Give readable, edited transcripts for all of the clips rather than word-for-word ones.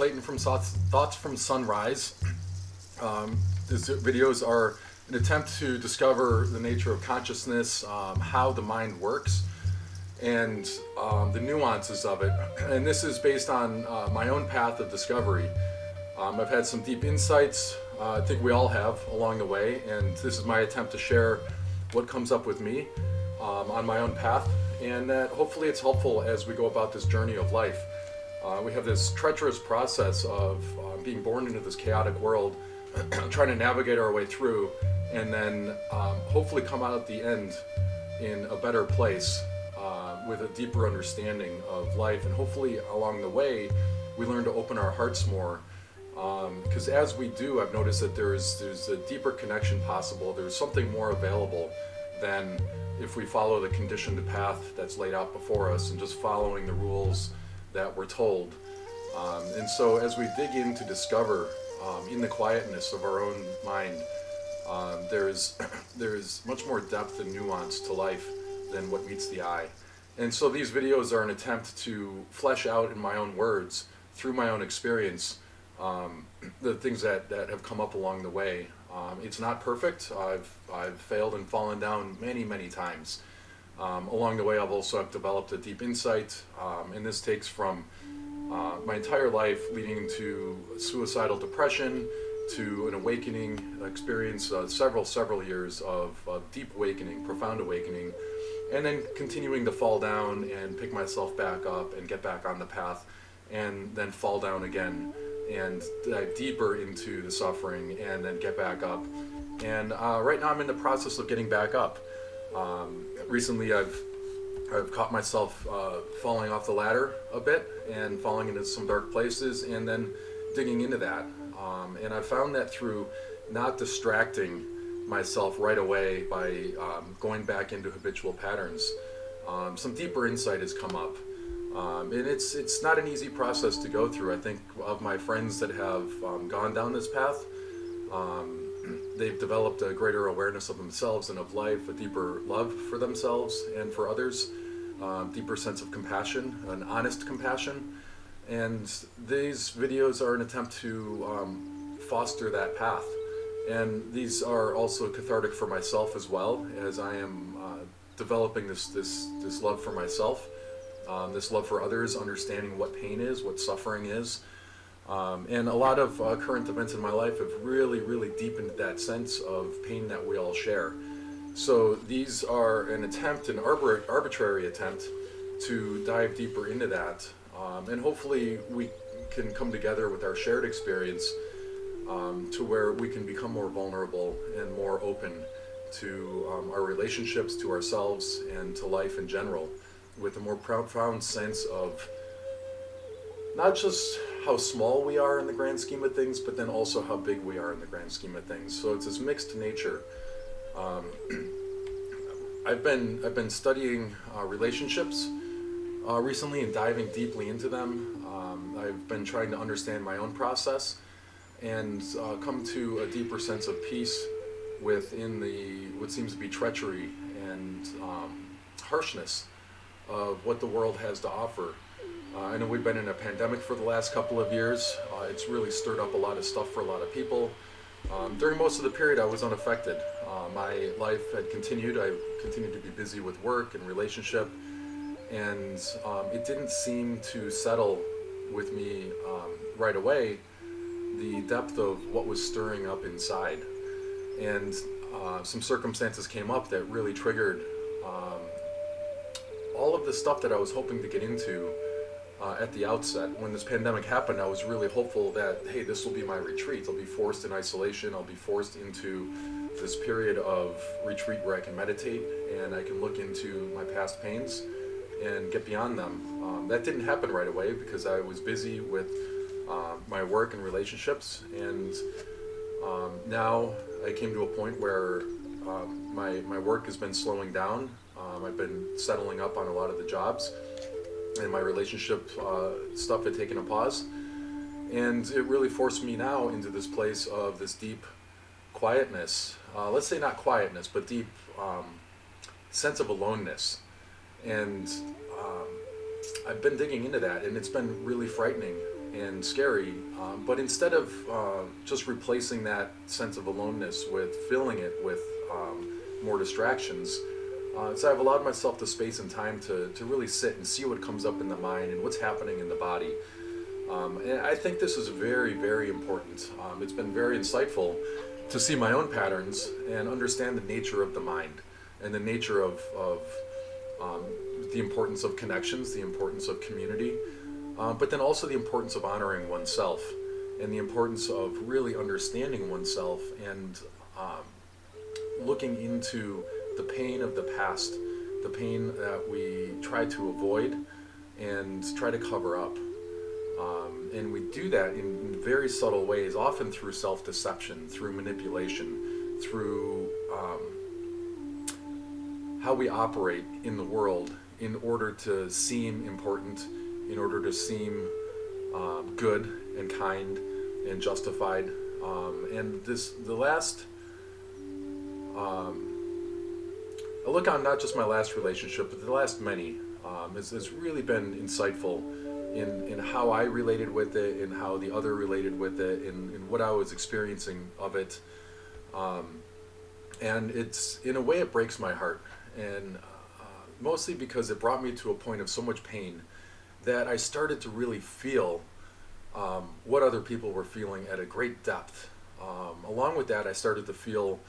Clayton from Thoughts from Sunrise. These videos are an attempt to discover the nature of consciousness, how the mind works, and the nuances of it. And this is based on my own path of discovery. I've had some deep insights, I think we all have along the way, and this is my attempt to share what comes up with me on my own path, and that hopefully it's helpful as we go about this journey of life. We have this treacherous process of being born into this chaotic world, trying to navigate our way through, and then hopefully come out at the end in a better place with a deeper understanding of life. And hopefully along the way, we learn to open our hearts more. Because as we do, I've noticed that there's a deeper connection possible. There's something more available than if we follow the conditioned path that's laid out before us and just following the rules that we're told. And so as we dig in to discover in the quietness of our own mind, there's much more depth and nuance to life than what meets the eye. And so these videos are an attempt to flesh out in my own words, through my own experience, the things that have come up along the way. It's not perfect. I've failed and fallen down many times. Along the way, I've developed a deep insight, and this takes from my entire life leading to suicidal depression, to an awakening experience, several years of deep awakening, profound awakening, and then continuing to fall down and pick myself back up and get back on the path, and then fall down again and dive deeper into the suffering and then get back up. And right now I'm in the process of getting back up. Recently I've caught myself falling off the ladder a bit and falling into some dark places and then digging into that. And I found that through not distracting myself right away by going back into habitual patterns, some deeper insight has come up. And it's not an easy process to go through. I think of my friends that have gone down this path, they've developed a greater awareness of themselves and of life, a deeper love for themselves and for others, deeper sense of compassion, an honest compassion. And these videos are an attempt to foster that path. And these are also cathartic for myself as well, as I am developing this love for myself. This love for others, understanding what pain is, what suffering is. And a lot of current events in my life have really deepened that sense of pain that we all share. So these are an arbitrary attempt to dive deeper into that. And hopefully we can come together with our shared experience to where we can become more vulnerable and more open to our relationships, to ourselves, and to life in general, with a more profound sense of not just how small we are in the grand scheme of things, but then also how big we are in the grand scheme of things. So it's this mixed nature. I've been studying relationships recently and diving deeply into them. I've been trying to understand my own process and come to a deeper sense of peace within what seems to be treachery and harshness of what the world has to offer. I know we've been in a pandemic for the last couple of years. It's really stirred up a lot of stuff for a lot of people. During most of the period I was unaffected. My life had continued. I continued to be busy with work and relationship, and it didn't seem to settle with me right away, the depth of what was stirring up inside. And some circumstances came up that really triggered all of the stuff that I was hoping to get into at the outset. When this pandemic happened, I was really hopeful that, hey, this will be my retreat. I'll be forced in isolation. I'll be forced into this period of retreat where I can meditate and I can look into my past pains and get beyond them. That didn't happen right away because I was busy with my work and relationships, and now I came to a point where my work has been slowing down. I've been settling up on a lot of the jobs, and my relationship stuff had taken a pause. And it really forced me now into this place of this deep quietness. Let's say not quietness, but deep sense of aloneness. And I've been digging into that, and it's been really frightening and scary. But instead of just replacing that sense of aloneness with filling it with more distractions, so I've allowed myself the space and time to really sit and see what comes up in the mind and what's happening in the body. And I think this is very, very important. It's been very insightful to see my own patterns and understand the nature of the mind and the nature of the importance of connections, the importance of community, but then also the importance of honoring oneself and the importance of really understanding oneself and looking into the pain of the past, the pain that we try to avoid and try to cover up. And we do that in very subtle ways, often through self-deception, through manipulation, through how we operate in the world in order to seem important, in order to seem good and kind and justified. I look on not just my last relationship, but the last many has really been insightful in how I related with it, and how the other related with it, and what I was experiencing of it. And it's, in a way, it breaks my heart. And mostly because it brought me to a point of so much pain that I started to really feel what other people were feeling at a great depth. Along with that, I started to feel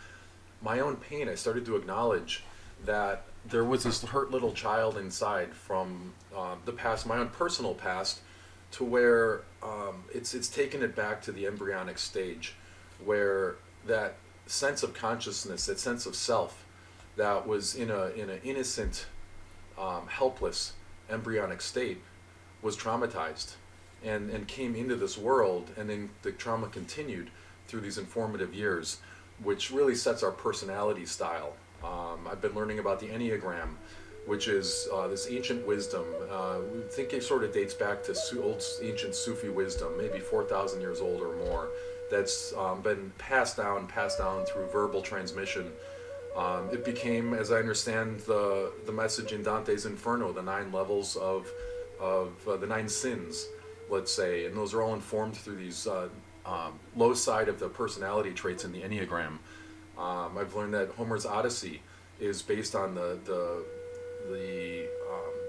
my own pain. I started to acknowledge that there was this hurt little child inside from the past, my own personal past, to where it's taken it back to the embryonic stage, where that sense of consciousness, that sense of self, that was in an innocent, helpless embryonic state, was traumatized and came into this world, and then the trauma continued through these informative years, which really sets our personality style. I've been learning about the Enneagram, which is this ancient wisdom. We think it sort of dates back to old ancient Sufi wisdom, maybe 4,000 years old or more, that's been passed down through verbal transmission. It became, as I understand the message in Dante's Inferno, the 9 levels of the 9 sins, let's say, and those are all informed through these low side of the personality traits in the Enneagram. I've learned that Homer's Odyssey is based on the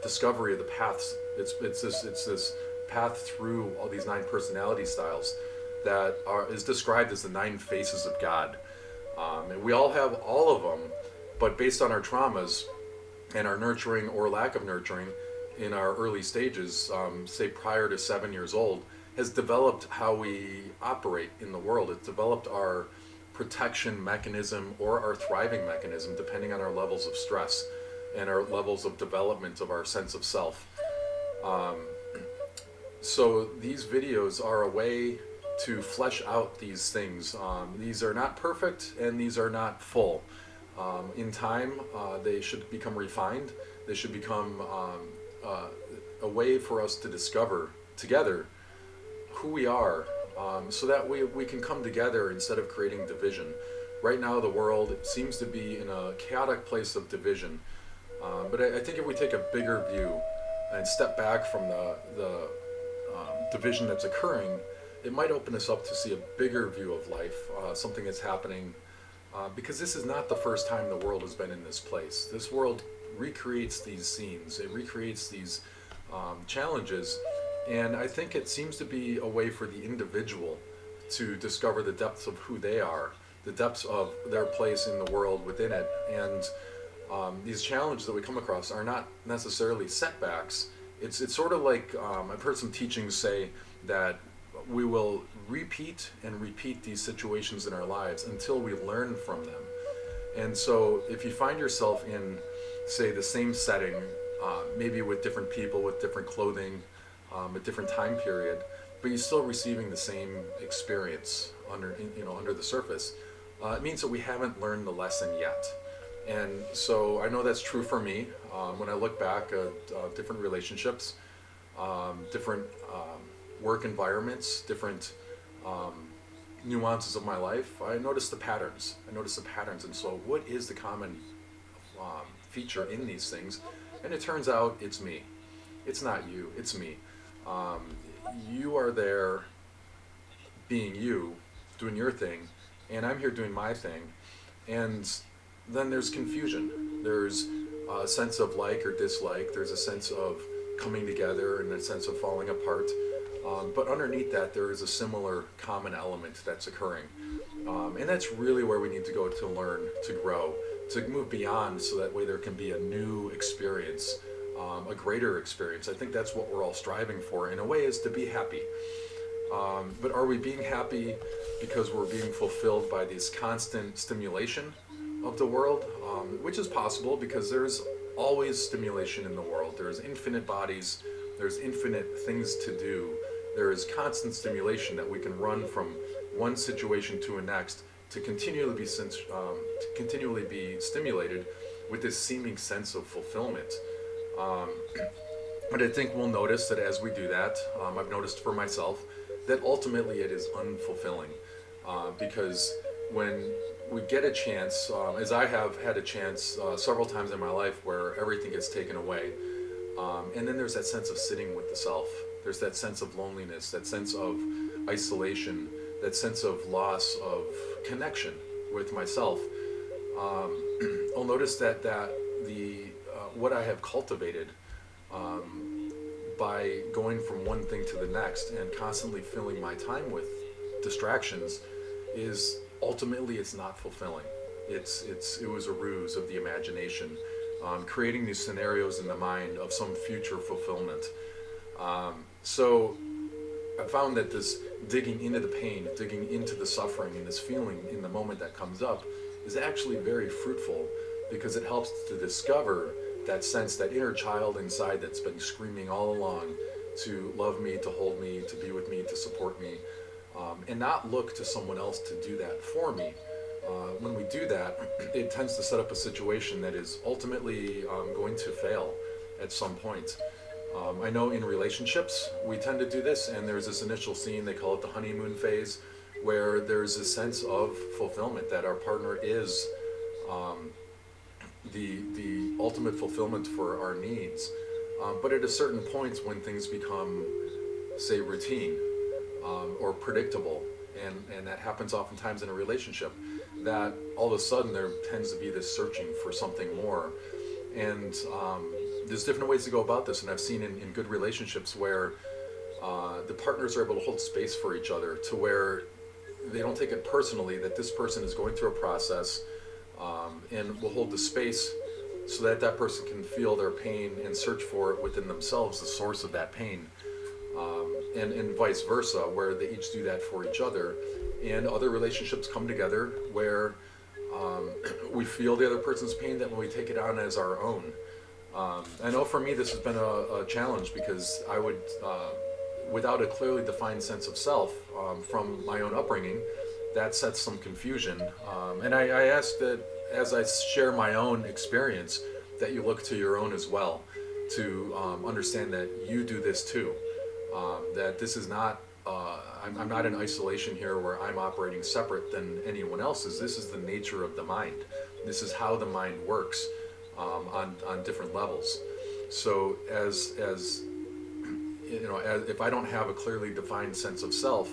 discovery of the paths. It's this path through all these 9 personality styles that is described as the 9 faces of God. And we all have all of them, but based on our traumas and our nurturing or lack of nurturing in our early stages, say prior to 7 years old, has developed how we operate in the world. It's developed our protection mechanism or our thriving mechanism, depending on our levels of stress and our levels of development of our sense of self. So these videos are a way to flesh out these things. These are not perfect and these are not full. In time, they should become refined. They should become a way for us to discover together who we are, so that we can come together instead of creating division. Right now the world seems to be in a chaotic place of division, but I think if we take a bigger view and step back from the division that's occurring, it might open us up to see a bigger view of life, something that's happening, because this is not the first time the world has been in this place. This world recreates these scenes, it recreates these challenges, and I think it seems to be a way for the individual to discover the depths of who they are, the depths of their place in the world within it. And these challenges that we come across are not necessarily setbacks. It's sort of like, I've heard some teachings say that we will repeat and repeat these situations in our lives until we learn from them. And so if you find yourself in, say, the same setting, maybe with different people, with different clothing, a different time period, but you're still receiving the same experience under the surface, it means that we haven't learned the lesson yet. And so I know that's true for me. When I look back at different relationships, different work environments, different nuances of my life, I notice the patterns. And so what is the common feature in these things? And it turns out it's me. It's not you, it's me. you are there being you, doing your thing, and I'm here doing my thing. And then there's confusion. There's a sense of like or dislike. There's a sense of coming together and a sense of falling apart. But underneath that, there is a similar common element that's occurring. And that's really where we need to go to learn, to grow, to move beyond, so that way there can be a new experience, a greater experience. I think that's what we're all striving for, in a way, is to be happy. But are we being happy because we're being fulfilled by this constant stimulation of the world? Which is possible, because there's always stimulation in the world. There's infinite bodies, there's infinite things to do. There is constant stimulation that we can run from one situation to a next to continually be stimulated with this seeming sense of fulfillment. Um, but I think we'll notice that as we do that, I've noticed for myself that ultimately it is unfulfilling, because when we get a chance, as I have had a chance several times in my life, where everything gets taken away, and then there's that sense of sitting with the self. There's that sense of loneliness, that sense of isolation, that sense of loss of connection with myself. I'll notice that the what I have cultivated, by going from one thing to the next and constantly filling my time with distractions, is ultimately it's not fulfilling. It was a ruse of the imagination, creating these scenarios in the mind of some future fulfillment. So I found that this digging into the pain, digging into the suffering, and this feeling in the moment that comes up is actually very fruitful, because it helps to discover that sense, that inner child inside that's been screaming all along to love me, to hold me, to be with me, to support me, and not look to someone else to do that for me. When we do that, it tends to set up a situation that is ultimately going to fail at some point. I know in relationships we tend to do this, and there's this initial scene, they call it the honeymoon phase, where there's a sense of fulfillment, that our partner is the ultimate fulfillment for our needs. But at a certain point, when things become, say, routine, or predictable, and that happens oftentimes in a relationship, that all of a sudden there tends to be this searching for something more. And there's different ways to go about this, and I've seen in good relationships where the partners are able to hold space for each other, to where they don't take it personally that this person is going through a process, and will hold the space so that that person can feel their pain and search for it within themselves, the source of that pain, and vice versa, where they each do that for each other. And other relationships come together where we feel the other person's pain, that when we take it on as our own. I know for me this has been a challenge, because I would, without a clearly defined sense of self, from my own upbringing, that sets some confusion. And I ask that as I share my own experience, that you look to your own as well, to understand that you do this too. That this is not, I'm not in isolation here where I'm operating separate than anyone else's. This is the nature of the mind. This is how the mind works, on different levels. So as you know, if I don't have a clearly defined sense of self,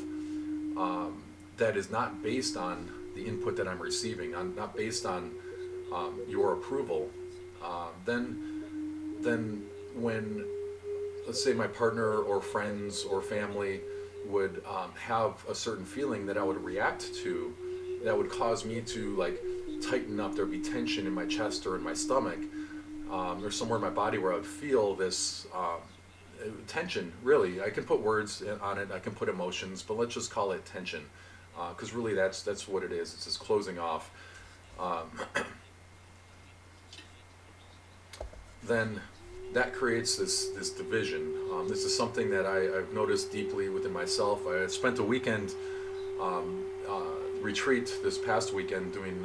that is not based on the input that I'm receiving, not based on your approval, then when, let's say, my partner or friends or family would have a certain feeling that I would react to, that would cause me to like tighten up, there'd be tension in my chest or in my stomach, or somewhere in my body where I would feel this tension. Really, I can put words on it, I can put emotions, but let's just call it tension, because really that's what it is. It's just closing off. Then that creates this division. This is something that I've noticed deeply within myself. I spent a weekend retreat this past weekend doing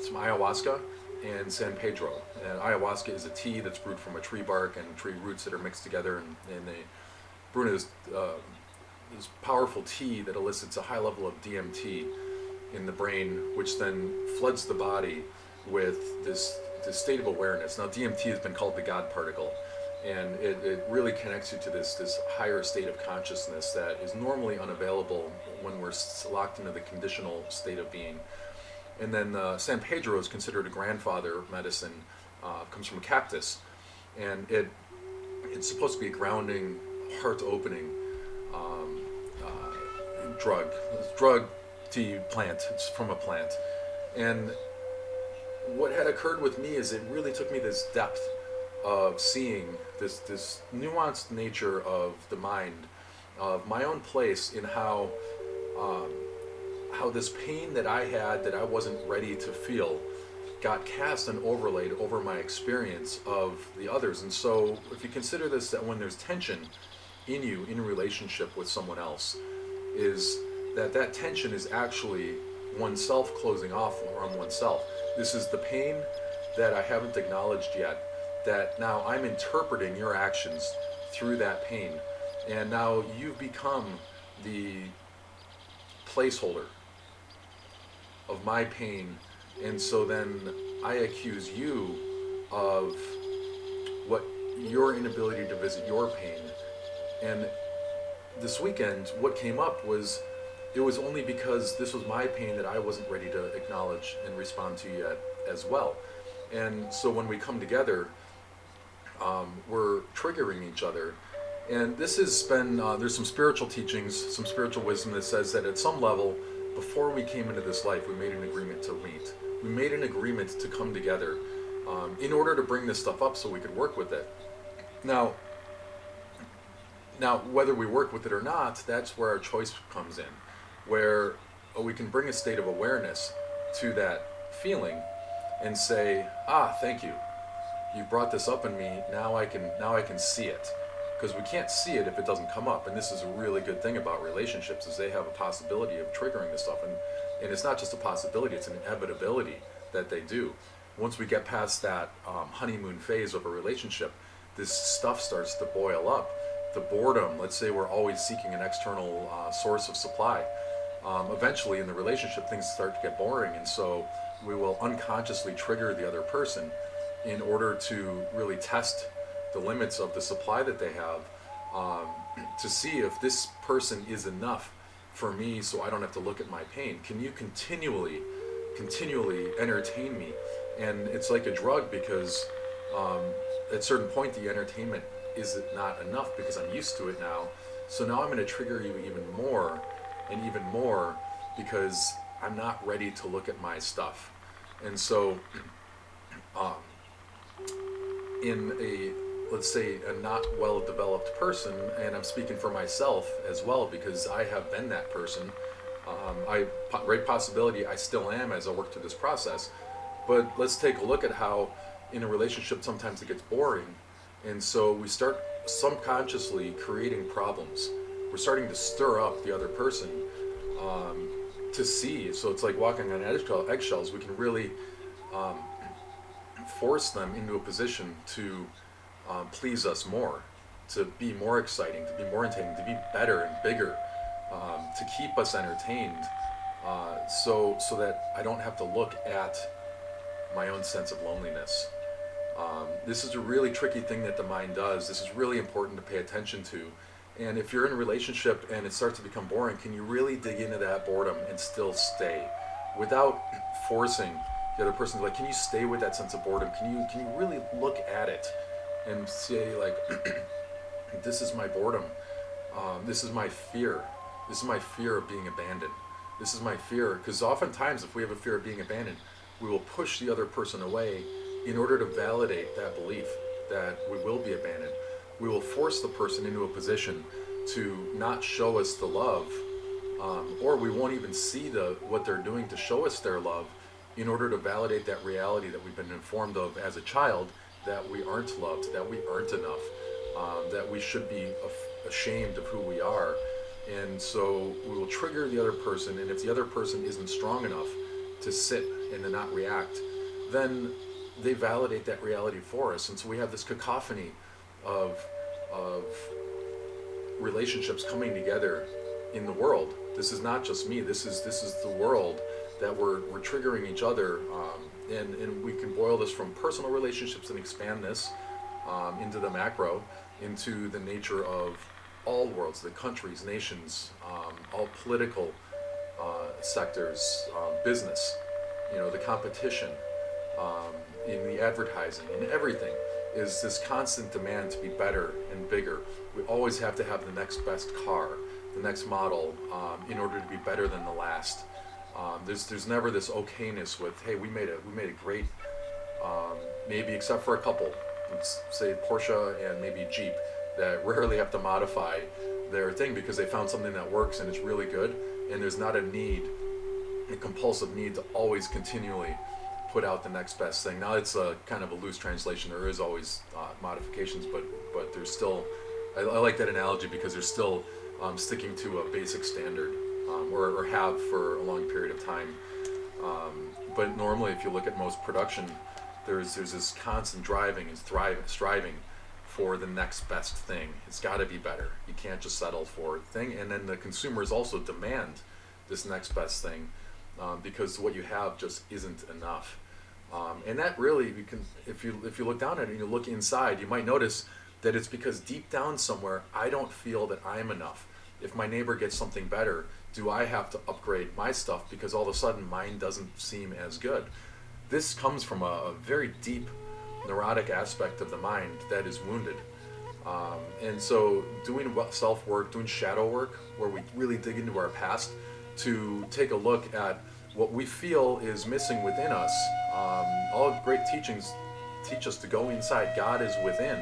some ayahuasca in San Pedro. And ayahuasca is a tea that's brewed from a tree bark and tree roots that are mixed together, and they brew this powerful tea that elicits a high level of DMT in the brain, which then floods the body with this state of awareness. Now, DMT has been called the God particle, and it really connects you to this higher state of consciousness that is normally unavailable when we're locked into the conditional state of being. And then San Pedro is considered a grandfather of medicine. Comes from a cactus, and it's supposed to be a grounding, heart-opening drug tea plant. It's from a plant, and what had occurred with me is it really took me this depth of seeing this nuanced nature of the mind, of my own place in how this pain that I had that I wasn't ready to feel got cast and overlaid over my experience of the others. And so if you consider this, that when there's tension in you in a relationship with someone else, is that tension is actually oneself closing off from oneself. This is the pain that I haven't acknowledged yet, that now I'm interpreting your actions through that pain. And now you've become the placeholder of my pain. And so then I accuse you of what your inability to visit your pain. And this weekend, what came up was, it was only because this was my pain that I wasn't ready to acknowledge and respond to yet as well. And so when we come together, we're triggering each other. And this has been, there's some spiritual teachings, some spiritual wisdom that says that at some level, before we came into this life, we made an agreement to meet. We made an agreement to come together in order to bring this stuff up so we could work with it. Now, whether we work with it or not, that's where our choice comes in, where we can bring a state of awareness to that feeling and say, thank you. You brought this up in me. Now I can see it. Because we can't see it if it doesn't come up. And this is a really good thing about relationships, is they have a possibility of triggering this stuff. And it's not just a possibility, it's an inevitability that they do. Once we get past that honeymoon phase of a relationship, this stuff starts to boil up. The boredom, let's say we're always seeking an external source of supply. Eventually in the relationship, things start to get boring. And so we will unconsciously trigger the other person in order to really test the limits of the supply that they have, to see if this person is enough for me so I don't have to look at my pain. Can you continually entertain me? And it's like a drug, because at a certain point the entertainment is not enough because I'm used to it now. So now I'm going to trigger you even more and even more because I'm not ready to look at my stuff. And so in a, let's say, a not well-developed person, and I'm speaking for myself as well because I have been that person. Great possibility I still am as I work through this process. But let's take a look at how in a relationship sometimes it gets boring. And so we start subconsciously creating problems. We're starting to stir up the other person to see. So it's like walking on eggshells. We can really force them into a position to please us more, to be more exciting, to be more entertaining, to be better and bigger, to keep us entertained, so that I don't have to look at my own sense of loneliness. This is a really tricky thing that the mind does. This is really important to pay attention to. And if you're in a relationship and it starts to become boring, can you really dig into that boredom and still stay without forcing the other person to, like, can you stay with that sense of boredom? Can you really look at it and say, like, this is my boredom. This is my fear. This is my fear of being abandoned. This is my fear. Because oftentimes if we have a fear of being abandoned, we will push the other person away in order to validate that belief that we will be abandoned. We will force the person into a position to not show us the love, or we won't even see what they're doing to show us their love, in order to validate that reality that we've been informed of as a child, that we aren't loved, that we aren't enough, that we should be ashamed of who we are. And so we will trigger the other person, and if the other person isn't strong enough to sit and to not react, then they validate that reality for us. And so we have this cacophony of relationships coming together in the world. This is not just me, this is the world, that we're triggering each other, and we can boil this from personal relationships and expand this into the macro, into the nature of all worlds, the countries, nations, all political sectors, business, the competition, in the advertising, in everything, is this constant demand to be better and bigger. We always have to have the next best car, the next model, in order to be better than the last. There's never this okayness with, hey, we made a great, maybe except for a couple, let's say Porsche and maybe Jeep, that rarely have to modify their thing because they found something that works and it's really good, and there's not a compulsive need to always continually put out the next best thing. Now it's a kind of a loose translation. There is always modifications, but there's still, I like that analogy because there's still sticking to a basic standard, or have for a long period of time. But normally, if you look at most production, there's this constant driving and striving for the next best thing. It's got to be better. You can't just settle for a thing. And then the consumers also demand this next best thing, because what you have just isn't enough. And that really, if you look down at it and you look inside, you might notice that it's because deep down somewhere, I don't feel that I'm enough. If my neighbor gets something better, do I have to upgrade my stuff because all of a sudden mine doesn't seem as good? This comes from a very deep neurotic aspect of the mind that is wounded. And so doing self-work, doing shadow work, where we really dig into our past to take a look at what we feel is missing within us. All great teachings teach us to go inside. God is within.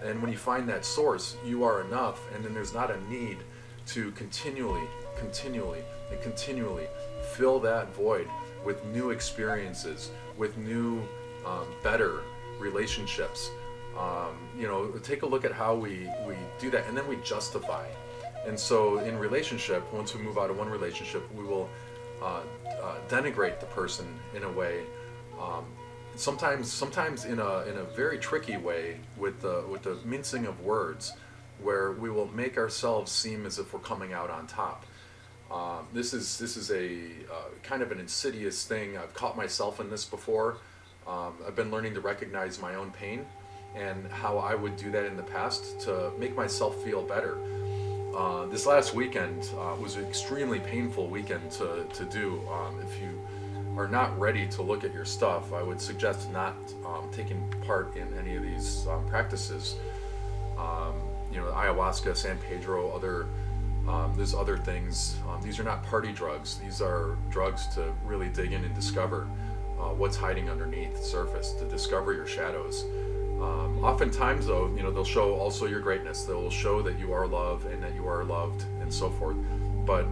And when you find that source, you are enough. And then there's not a need to continually fill that void with new experiences, with new, better relationships. Take a look at how we do that, and then we justify. And so in relationship, once we move out of one relationship, we will denigrate the person in a way, sometimes in a very tricky way, with the mincing of words, where we will make ourselves seem as if we're coming out on top. This is a kind of an insidious thing. I've caught myself in this before. I've been learning to recognize my own pain and how I would do that in the past to make myself feel better. This last weekend was an extremely painful weekend to do. If you are not ready to look at your stuff, I would suggest not taking part in any of these practices. Ayahuasca, San Pedro, there's other things. These are not party drugs. These are drugs to really dig in and discover what's hiding underneath the surface, to discover your shadows. Oftentimes, though, they'll show also your greatness. They'll show that you are loved and that you are loved and so forth. But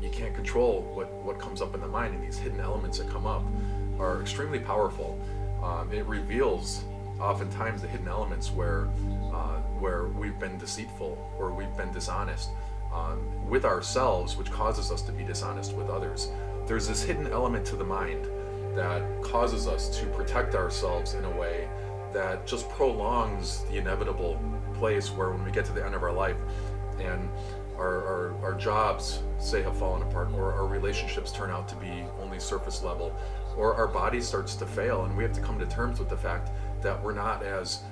you can't control what comes up in the mind, and these hidden elements that come up are extremely powerful. It reveals oftentimes the hidden elements where we've been deceitful or we've been dishonest with ourselves, which causes us to be dishonest with others. There's this hidden element to the mind that causes us to protect ourselves in a way that just prolongs the inevitable place where when we get to the end of our life and our jobs, say, have fallen apart, or our relationships turn out to be only surface level, or our body starts to fail, and we have to come to terms with the fact that we're not as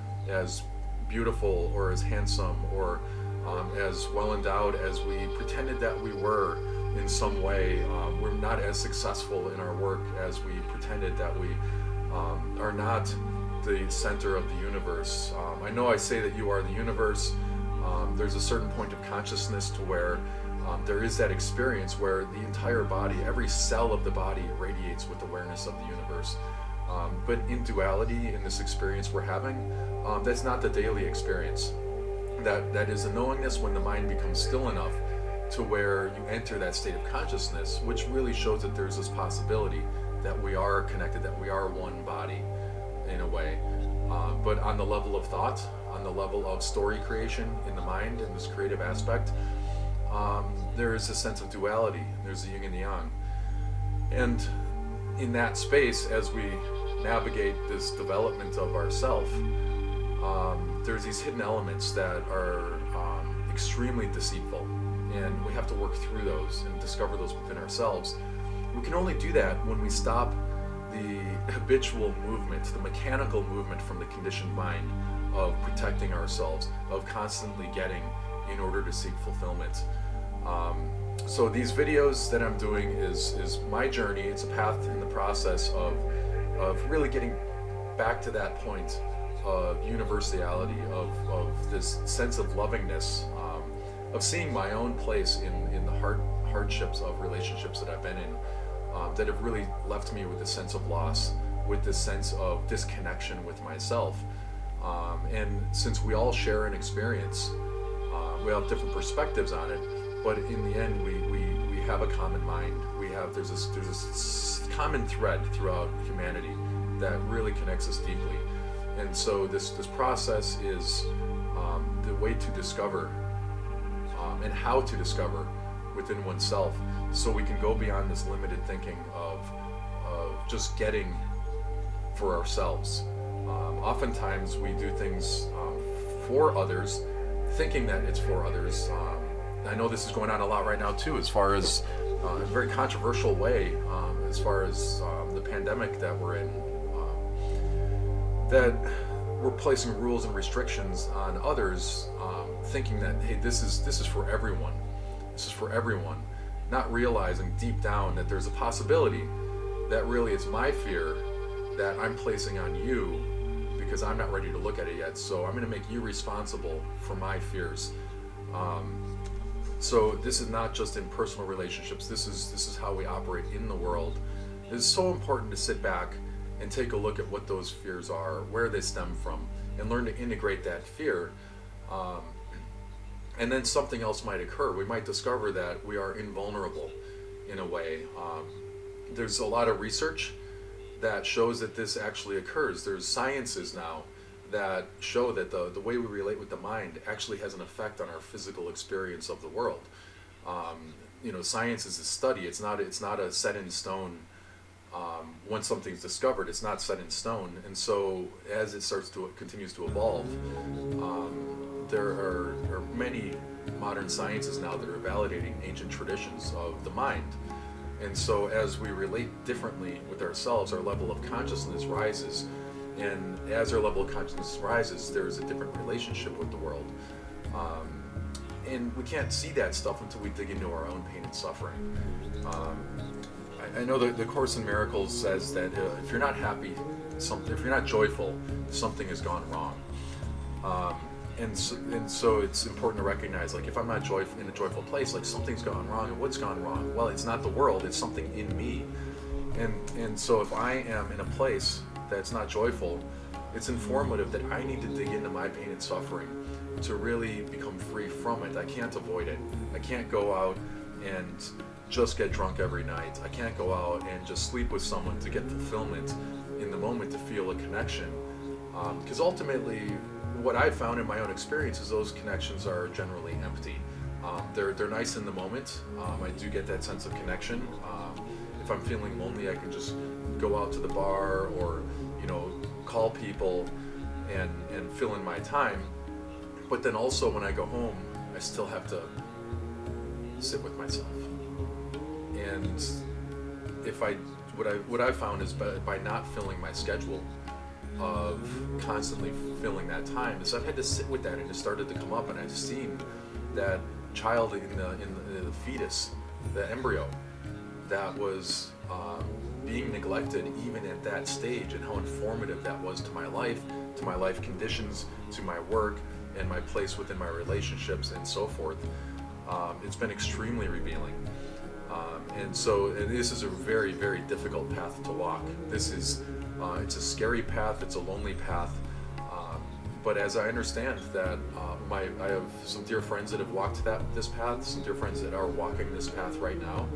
beautiful or as handsome or as well endowed as we pretended that we were in some way. We're not as successful in our work as we pretended that we are not the center of the universe. I know I say that you are the universe. There's a certain point of consciousness to where there is that experience where the entire body, every cell of the body radiates with awareness of the universe. But in duality, in this experience we're having, that's not the daily experience. That is a knowingness when the mind becomes still enough to where you enter that state of consciousness, which really shows that there's this possibility that we are connected, that we are one body in a way. But on the level of thought, on the level of story creation in the mind, in this creative aspect, there is a sense of duality. There's the yin and the yang. And in that space, as we navigate this development of ourself, there's these hidden elements that are extremely deceitful, and we have to work through those and discover those within ourselves. We can only do that when we stop the habitual movement, the mechanical movement from the conditioned mind of protecting ourselves, of constantly getting in order to seek fulfillment. So these videos that I'm doing is my journey. It's a path in the process of really getting back to that point of universality, of this sense of lovingness, of seeing my own place in the hardships of relationships that I've been in, that have really left me with a sense of loss, with this sense of disconnection with myself. And since we all share an experience, we have different perspectives on it, but in the end, we have a common mind. There's this common thread throughout humanity that really connects us deeply. And so this process is the way to discover and how to discover within oneself, so we can go beyond this limited thinking of just getting for ourselves. Oftentimes we do things for others, thinking that it's for others. I know this is going on a lot right now too, as far as a very controversial way, as far as the pandemic that we're in, that we're placing rules and restrictions on others, thinking that, hey, this is for everyone. This is for everyone, not realizing deep down that there's a possibility that really it's my fear that I'm placing on you because I'm not ready to look at it yet. So I'm going to make you responsible for my fears. So this is not just in personal relationships. This is how we operate in the world. It's so important to sit back and take a look at what those fears are, where they stem from, and learn to integrate that fear. And then something else might occur. We might discover that we are invulnerable in a way. There's a lot of research that shows that this actually occurs. There's sciences now that show that the way we relate with the mind actually has an effect on our physical experience of the world. Science is a study. It's not a set in stone. Once something's discovered, it's not set in stone. And so as it continues to evolve, there are many modern sciences now that are validating ancient traditions of the mind. And so as we relate differently with ourselves, our level of consciousness rises. And as our level of consciousness rises, there's a different relationship with the world. And we can't see that stuff until we dig into our own pain and suffering. I know that the Course in Miracles says that if you're not happy, if you're not joyful, something has gone wrong. And so it's important to recognize, like, if I'm not in a joyful place, like, something's gone wrong. And what's gone wrong? Well, it's not the world, it's something in me. And so if I am in a place that's not joyful, it's informative that I need to dig into my pain and suffering to really become free from it. I can't avoid it. I can't go out and just get drunk every night. I can't go out and just sleep with someone to get fulfillment in the moment, to feel a connection. Because ultimately, what I've found in my own experience is those connections are generally empty. They're nice in the moment. I do get that sense of connection. If I'm feeling lonely, I can just go out to the bar or call people and fill in my time. But then also when I go home, I still have to sit with myself. And what I found is by not filling my schedule of constantly filling that time, is I've had to sit with that, and it started to come up, and I've seen that child in the fetus, the embryo, that was being neglected even at that stage, and how informative that was to my life conditions, to my work, and my place within my relationships, and so forth. It's been extremely revealing. And this is a very, very difficult path to walk. It's a scary path, it's a lonely path. But as I understand that, I have some dear friends that have walked this path, some dear friends that are walking this path right now.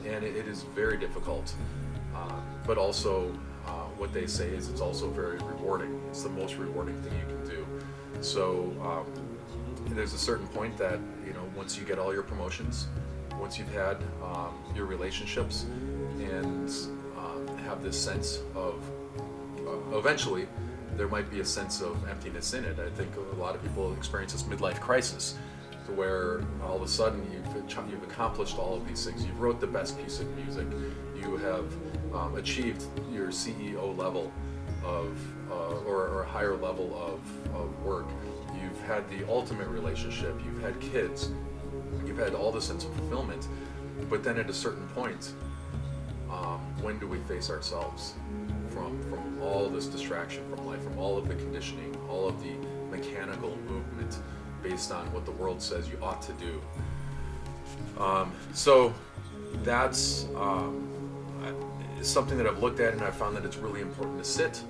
And it is very difficult. But also, what they say is it's also very rewarding. It's the most rewarding thing you can do. So there's a certain point that, once you get all your promotions, once you've had your relationships, and have this sense of, eventually, there might be a sense of emptiness in it. I think a lot of people experience this midlife crisis, where all of a sudden you've accomplished all of these things. You've wrote the best piece of music. You have achieved your CEO level, of or a higher level of work. You've had the ultimate relationship, you've had kids, you've had all the sense of fulfillment, but then at a certain point, when do we face ourselves from all this distraction from life, from all of the conditioning, all of the mechanical movement based on what the world says you ought to do? So that's something that I've looked at, and I've found that it's really important to sit,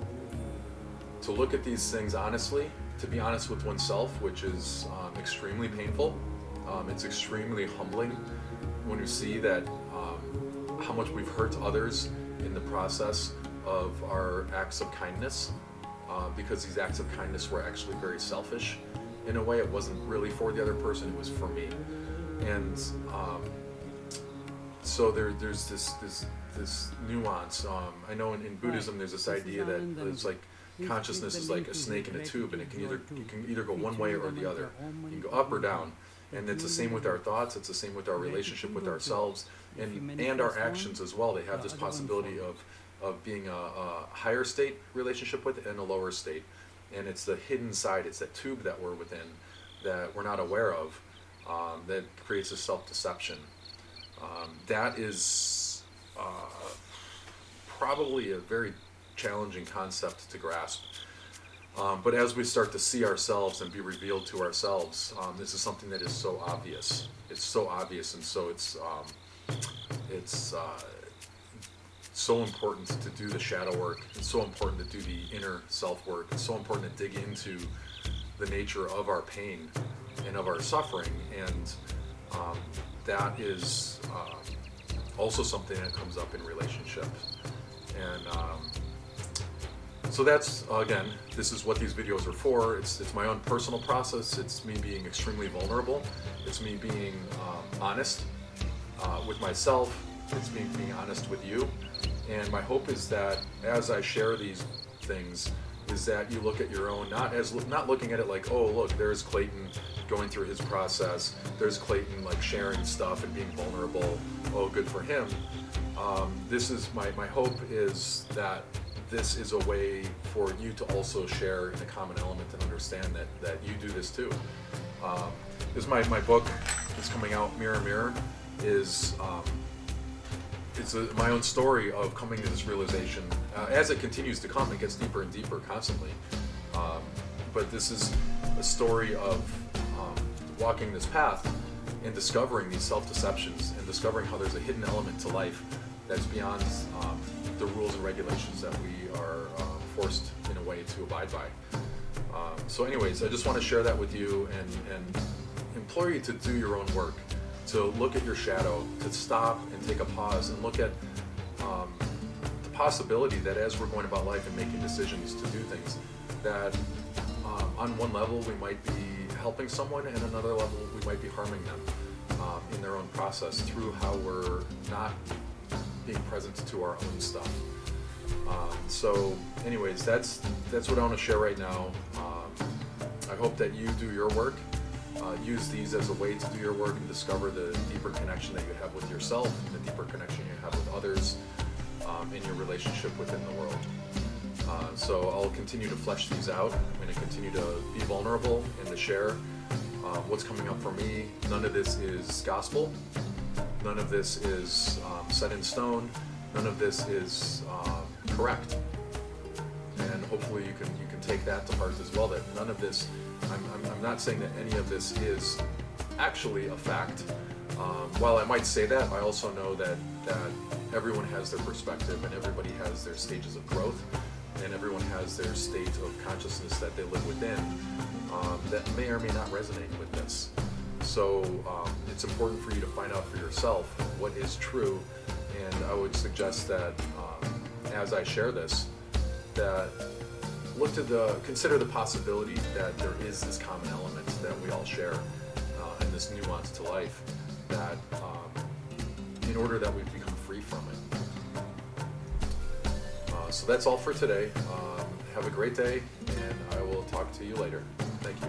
to look at these things honestly, to be honest with oneself, which is extremely painful. It's extremely humbling when you see that how much we've hurt others in the process of our acts of kindness, because these acts of kindness were actually very selfish. In a way, it wasn't really for the other person, it was for me. And so there's this nuance. I know in Buddhism there's this idea that it's like consciousness is like a snake in a tube, and you can either go one way or the other. You can go up or down. And it's the same with our thoughts, it's the same with our relationship with ourselves, and our actions as well. They have this possibility of being a higher state relationship with and a lower state. And it's the hidden side, it's that tube that we're within that we're not aware of, that creates a self-deception. That is probably a very challenging concept to grasp. But as we start to see ourselves and be revealed to ourselves, this is something that is so obvious. It's so obvious, and so it's so important to do the shadow work. It's so important to do the inner self work. It's so important to dig into the nature of our pain and of our suffering, and that is also something that comes up in relationships. And so that's, again, this is what these videos are for. It's my own personal process. It's me being extremely vulnerable. It's me being honest with myself. It's me being honest with you. And my hope is that as I share these things, is that you look at your own, not looking at it like, oh, look, there's Clayton going through his process. There's Clayton like sharing stuff and being vulnerable. Oh, good for him. This is my hope is that this is a way for you to also share in a common element and understand that you do this too. This is my book that's coming out, Mirror Mirror, is it's my own story of coming to this realization. As it continues to come, it gets deeper and deeper constantly. But this is a story of walking this path and discovering these self-deceptions and discovering how there's a hidden element to life that's beyond the rules and regulations that we are forced in a way to abide by. So anyways, I just want to share that with you and implore you to do your own work, to look at your shadow, to stop and take a pause and look at the possibility that as we're going about life and making decisions to do things, that on one level we might be helping someone, and another level we might be harming them in their own process through how we're not being present to our own stuff. So anyways, that's what I want to share right now. I hope that you do your work, use these as a way to do your work and discover the deeper connection that you have with yourself and the deeper connection you have with others in your relationship within the world. So I'll continue to flesh these out. I'm going to continue to be vulnerable and to share what's coming up for me. None of this is gospel. None of this is set in stone. None of this is correct. And hopefully you can take that to heart as well. That none of this, I'm not saying that any of this is actually a fact. While I might say that, I also know that everyone has their perspective and everybody has their stages of growth, and everyone has their state of consciousness that they live within that may or may not resonate with this. So it's important for you to find out for yourself what is true, and I would suggest that as I share this, that consider the possibility that there is this common element that we all share and this nuance to life, that in order that we become free from it. So that's all for today. Have a great day, and I will talk to you later. Thank you.